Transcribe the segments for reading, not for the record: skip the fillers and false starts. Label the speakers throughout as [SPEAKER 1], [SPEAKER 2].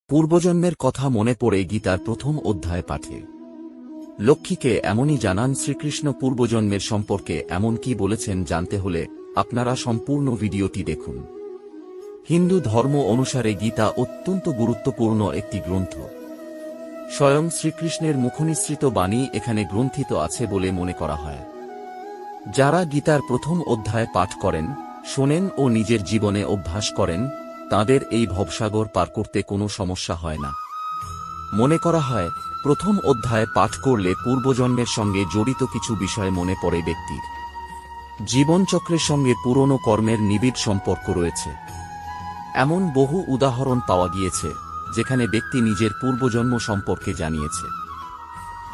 [SPEAKER 1] পূর্বজন্মের কথা মনে পড়ে গীতার প্রথম অধ্যায় পাঠে লক্ষ্মীকে এমনই জানান শ্রীকৃষ্ণ। পূর্বজন্মের সম্পর্কে এমন কি বলেছেন জানতে হলে আপনারা সম্পূর্ণ ভিডিওটি দেখুন। হিন্দু ধর্ম অনুসারে গীতা অত্যন্ত গুরুত্বপূর্ণ একটি গ্রন্থ। স্বয়ং শ্রীকৃষ্ণের মুখনিসৃত বাণী এখানে গ্রন্থিত আছে বলে মনে করা হয়। যারা গীতার প্রথম অধ্যায় পাঠ করেন, শোনেন ও নিজের জীবনে অভ্যাস করেন, তাদের এই ভবসাগর পার করতে কোনো সমস্যা হয় না। মনে করা হয় প্রথম অধ্যায় পাঠ করলে পূর্বজন্মের সঙ্গে জড়িত কিছু বিষয় মনে পড়ে ব্যক্তির। জীবনচক্রের সঙ্গে পুরনো কর্মের নিবিড় সম্পর্ক রয়েছে। এমন বহু উদাহরণ পাওয়া গিয়েছে যেখানে ব্যক্তি নিজের পূর্বজন্ম সম্পর্কে জানিয়েছে।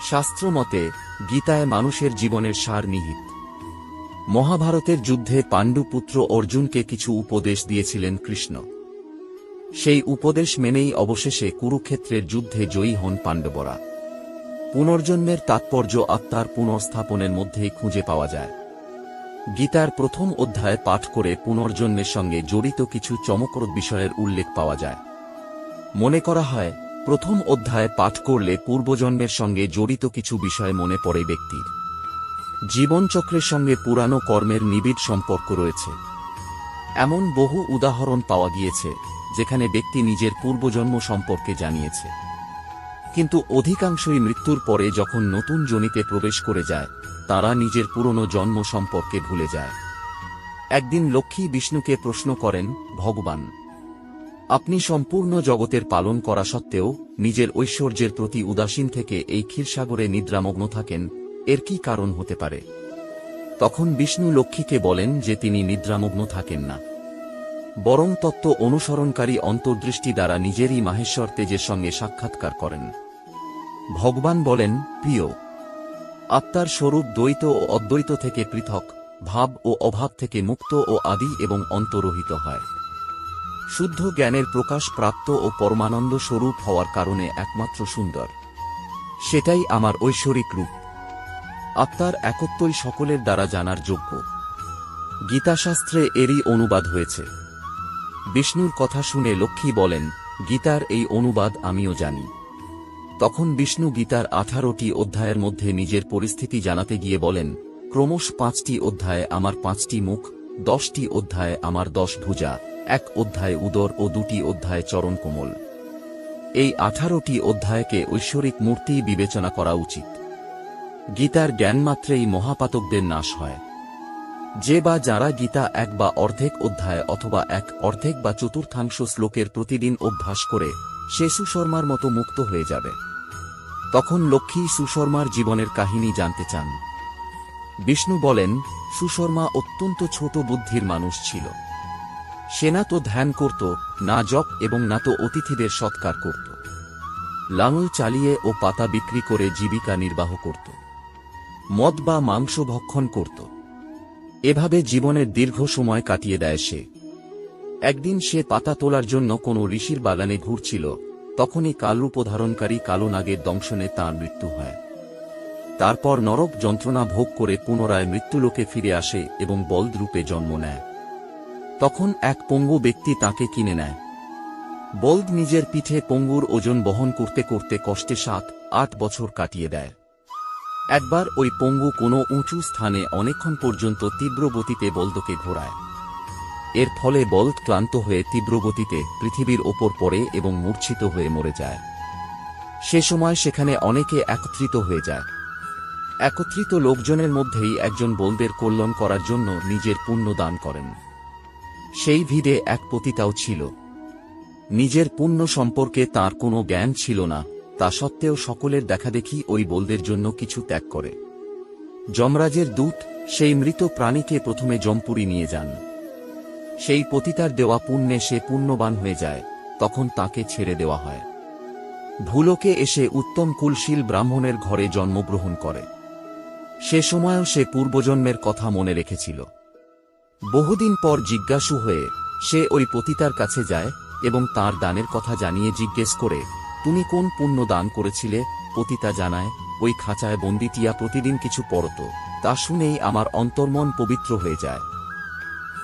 [SPEAKER 1] শাস্ত্রমতে গীতায় মানুষের জীবনের সার নিহিত। মহাভারতের যুদ্ধে পাণ্ডুপুত্র অর্জুনকে কিছু উপদেশ দিয়েছিলেন কৃষ্ণ। সেই উপদেশ মেনেই অবশেষে কুরুক্ষেত্রের যুদ্ধে জয়ী হন পাণ্ডবরা। পুনর্জন্মের তাৎপর্য আত্মার পুনর্স্থাপনের মধ্যেই খুঁজে পাওয়া যায়। গীতার প্রথম অধ্যায় পাঠ করে পুনর্জন্মের সঙ্গে জড়িত কিছু চমকপ্রদ বিষয়ের উল্লেখ পাওয়া যায়। মনে করা হয় প্রথম অধ্যায় পাঠ করলে পূর্বজন্মের সঙ্গে জড়িত কিছু বিষয় মনে পড়ে ব্যক্তির। জীবনচক্রের সঙ্গে পুরানো কর্মের নিবিড় সম্পর্ক রয়েছে। এমন বহু উদাহরণ পাওয়া গিয়েছে যেখানে ব্যক্তি নিজের পূর্বজন্ম সম্পর্কে জানিয়েছে। কিন্তু অধিকাংশই মৃত্যুর পরে যখন নতুন যোনিতে প্রবেশ করে যায়, তারা নিজের পুরনো জন্ম সম্পর্কে ভুলে যায়। একদিন লক্ষ্মী বিষ্ণুকে প্রশ্ন করেন, ভগবান, আপনি সম্পূর্ণ জগতের পালন করা সত্ত্বেও নিজের ঐশ্বর্যের প্রতি উদাসীন থেকে এই ক্ষীরসাগরে নিদ্রামগ্ন থাকেন, এর কি কারণ হতে পারে? তখন বিষ্ণু লক্ষ্মীকে বলেন যে তিনি নিদ্রামগ্ন থাকেন না, বরং তত্ত্ব অনুসরণকারী অন্তর্দৃষ্টি দ্বারা নিজেরই মাহেশ্বর তেজের সঙ্গে সাক্ষাৎকার করেন। ভগবান বলেন, প্রিয়, আত্মার স্বরূপ দ্বৈত ও অদ্বৈত থেকে পৃথক, ভাব ও অভাব থেকে মুক্ত ও আদি এবং অন্তরহিত হয়। শুদ্ধ জ্ঞানের প্রকাশ প্রাপ্ত ও পরমানন্দ স্বরূপ হওয়ার কারণে একমাত্র সুন্দর। সেটাই আমার ঐশ্বরিক রূপ। আত্মার একত্বই সকলের দ্বারা জানার যোগ্য। গীতাশাস্ত্রে এরই অনুবাদ হয়েছে। বিষ্ণুর কথা শুনে লক্ষ্মী বলেন, গীতার এই অনুবাদ আমিও জানি। তখন বিষ্ণু গীতার 18টি অধ্যায়ের মধ্যে নিজের পরিস্থিতি জানাতে গিয়ে বলেন, ক্রমশ 5টি অধ্যায়ে আমার 5টি মুখ, 10টি অধ্যায়ে আমার 10 ভুজা, 1 অধ্যায় উদর ও 2টি অধ্যায় চরণ কোমল। এই 18টি অধ্যায়কে ঐশ্বরিক মূর্তি বিবেচনা করা উচিত। গীতার জ্ঞানমাত্রেই মহাপাতকদের নাশ হয়। যে বা যারা গীতা 1 বা অর্ধেক অধ্যায় অথবা 1 অর্ধেক বা চতুর্থাংশ শ্লোকের প্রতিদিন অভ্যাস করে সে সুশর্মার মতো মুক্ত হয়ে যাবে। তখন লক্ষ্মী সুশর্মার জীবনের কাহিনী জানতে চান। বিষ্ণু বলেন, সুশর্মা অত্যন্ত ছোট বুদ্ধির মানুষ ছিল। সে না তো ধ্যান করত, না জপ এবং না তো অতিথিদের সৎকার করত। লাঙল চালিয়ে ও পাতা বিক্রি করে জীবিকা নির্বাহ করত। মদ বা মাংস ভক্ষণ করত। এভাবে জীবনের দীর্ঘ সময় কাটিয়ে দেয় সে। একদিন সে পাতা তোলার জন্য কোনো ঋষির বাগানে ঘুরছিল, তখনই কালরূপ ধারণকারী কালো নাগের দংশনে তাঁর মৃত্যু হয়। তারপর নরক যন্ত্রণা ভোগ করে পুনরায় মৃত্যুলোকে ফিরে আসে এবং বলদ রূপে জন্ম নেয়। তখন এক পঙ্গু ব্যক্তি তাকে কিনে নেয়। বলদ নিজের পিঠে পঙ্গুর ওজন বহন করতে করতে কষ্টে 7-8 বছর কাটিয়ে দেয়। একবার ওই পঙ্গু কোনো উঁচু স্থানে অনেকক্ষণ পর্যন্ত তীব্র গতিতে বলদকে ঘোরায়। এর ফলে বলদ ক্লান্ত হয়ে তীব্র গতিতে পৃথিবীর ওপর পড়ে এবং মূর্ছিত হয়ে মরে যায়। সে সময় সেখানে অনেকে একত্রিত হয়ে যায়। একত্রিত লোকজনের মধ্যেই একজন বলদের কল্যাণ করার জন্য নিজের পুণ্য দান করেন। সেই ভিড়ে এক পতিতাও ছিল। নিজের পুণ্য সম্পর্কে তার কোনো জ্ঞান ছিল না, তা সত্ত্বেও সকলের দেখাদেখি ওই বলদের জন্য কিছু ত্যাগ করে। যমরাজের দূত সেই মৃত প্রাণীকে প্রথমে যমপুরী নিয়ে যান। সেই পতিতার দেওয়া পুণ্যে সে পুণ্যবান হয়ে যায়, তখন তাকে ছেড়ে দেওয়া হয়। ভূলোকে এসে উত্তম কুলশীল ব্রাহ্মণের ঘরে জন্মগ্রহণ করে। সে সময়ও সে পূর্বজন্মের কথা মনে রেখেছিল। বহুদিন পর জিজ্ঞাসু হয়ে সে ওই পতিতার কাছে যায় এবং তার দানের কথা জানিয়ে জিজ্ঞেস করে, তুমি কোন পুণ্য দান করেছিলে? পতিতা জানায়, ওই খাঁচায় বন্দি টিয়া প্রতিদিন কিছু পড়ত, তা শুনেই আমার অন্তর্মন পবিত্র হয়ে যায়।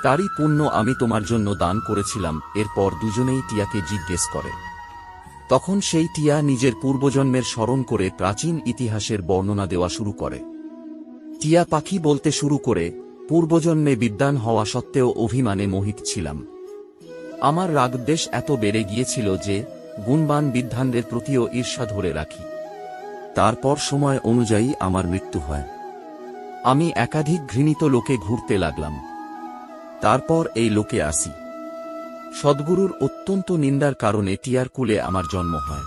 [SPEAKER 1] তারই পুণ্য আমি তোমার জন্য দান করেছিলাম। এরপর দুজনেই টিয়াকে জিজ্ঞেস করে, তখন সেই টিয়া নিজের পূর্বজন্মের স্মরণ করে প্রাচীন ইতিহাসের বর্ণনা দেওয়া শুরু করে। টিয়া পাখি বলতে শুরু করে, পূর্বজন্মে বিদ্বান হওয়া সত্ত্বেও অভিমানে মোহিত ছিলাম। আমার রাগদ্বেষ এত বেড়ে গিয়েছিল যে গুণবান বিদ্বানদের প্রতিও ঈর্ষা ধরে রাখি। তারপর সময় অনুযায়ী আমার মৃত্যু হয়। আমি একাধিক ঘৃণিত লোকে ঘুরতে লাগলাম। তারপর এই লোকে আসি। সদ্গুরুর অত্যন্ত নিন্দার কারণে টিয়ার কুলে আমার জন্ম হয়।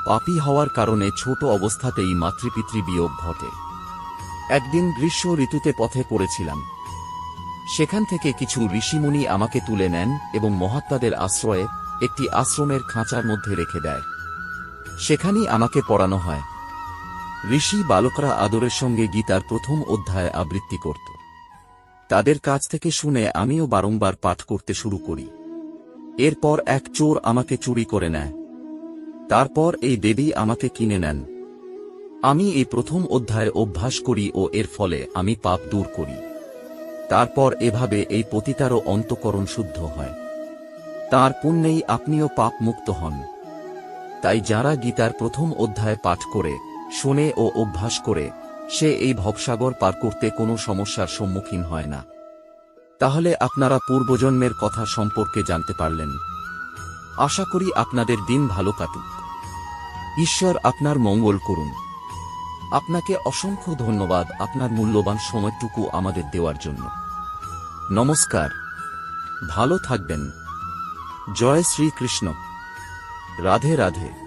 [SPEAKER 1] পাপী হওয়ার কারণে ছোট অবস্থাতেই মাতৃপিতৃ বিয়োগ ঘটে। একদিন গ্রীষ্ম ঋতুতে পথে পড়েছিলাম। সেখান থেকে কিছু ঋষিমুনি আমাকে তুলে নেন এবং মহাত্মাদের আশ্রয়ে একটি আশ্রমের খাঁচার মধ্যে রেখে দেয়। সেখানেই আমাকে পড়ানো হয়। ঋষি বালকরা আদরের সঙ্গে গীতার প্রথম অধ্যায় আবৃত্তি করত। তাদের কাছ থেকে শুনে আমিও বারংবার পাঠ করতে শুরু করি। এরপর এক চোর আমাকে চুরি করে নেয়। তারপর এই দেবী আমাকে কিনে নেন। আমি এই প্রথম অধ্যায় অভ্যাস করি ও এর ফলে আমি পাপ দূর করি। তারপর এভাবে এই পতিতারও অন্তঃকরণ শুদ্ধ হয়। তাঁর পুণ্যেই আপনিও পাপ মুক্ত হন। তাই যারা গীতার প্রথম অধ্যায় পাঠ করে, শোনে ও অভ্যাস করে, সে এই ভবসাগর পার করতে কোনো সমস্যার সম্মুখীন হয় না। তাহলে আপনারা পূর্বজন্মের কথা সম্পর্কে জানতে পারলেন। আশা করি আপনাদের দিন ভালো কাটুক। ঈশ্বর আপনার মঙ্গল করুন। আপনাকে অসংখ্য ধন্যবাদ আপনার মূল্যবান সময়টুকু আমাদের দেওয়ার জন্য। নমস্কার। ভালো থাকবেন। জয় শ্রীকৃষ্ণ। রাধে রাধে।